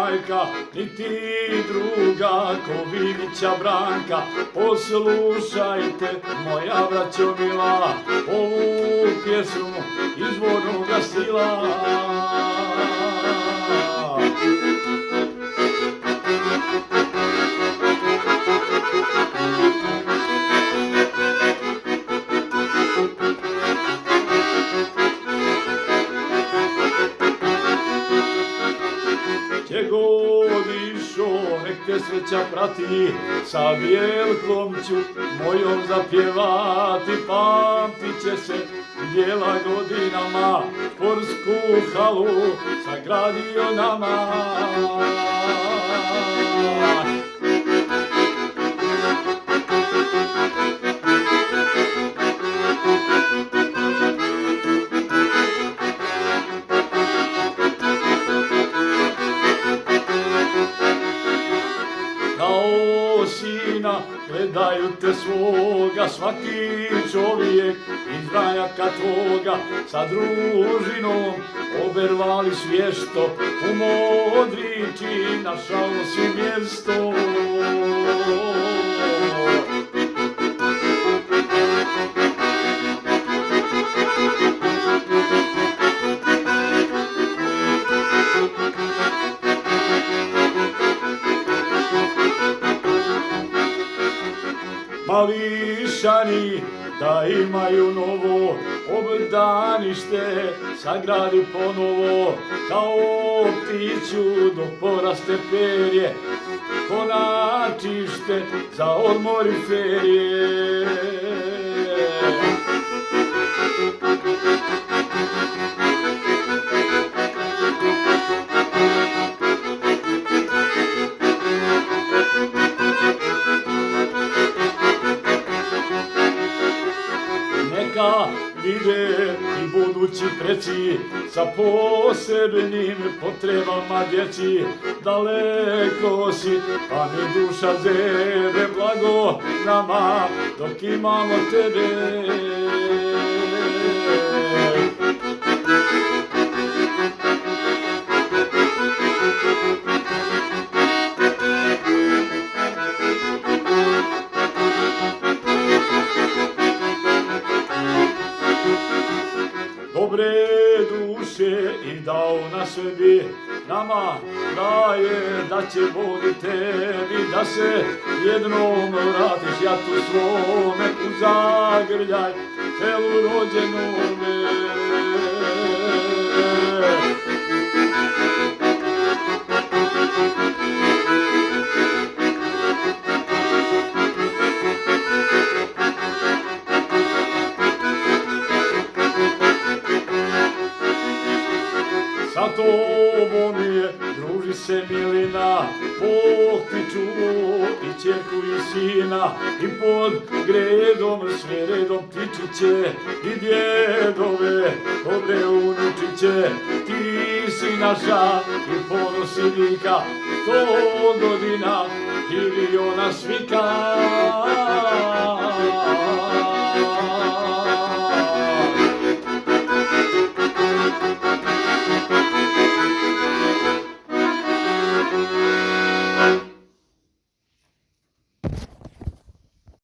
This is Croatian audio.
majka, niti druga ko Vilića Branka. Poslušajte, moja braćo mila, ovu pjesmu izvornoga stila. Gdje god išao, nek te sreća prati, sa Bjelkom ću mojom zapjevati. Pamtit će se bijela godinama, sportsku halu sagradio nama. Kao sina gledaju te svoga, svaki čovjek iz rajaka tvoga. Sa družinom obervali svješto, u Modrići našao si mjesto. Mališani da imaju novo obdanište, sagradi ponovo. Kao ptiću dok poraste perje, konačište za odmor i ferije. Neka vide i budući preci sa posebnim potrebama djeci. Daleko si, pa mi duša zebe, blago nama dok imamo tebe. Dobre duše i dao na sebi, nama daje da će Bog i tebi, da se jednom vratiš jatu svome, u zagrljaj selu rođenome. Sa tobom je, druži se milina, Bog ti čuo i ćerku i sina. I pod gredom sve redom tičiće, i djedove dobre unučiće. Ti si naša i ponos i vika, 100 godina živio nas vika.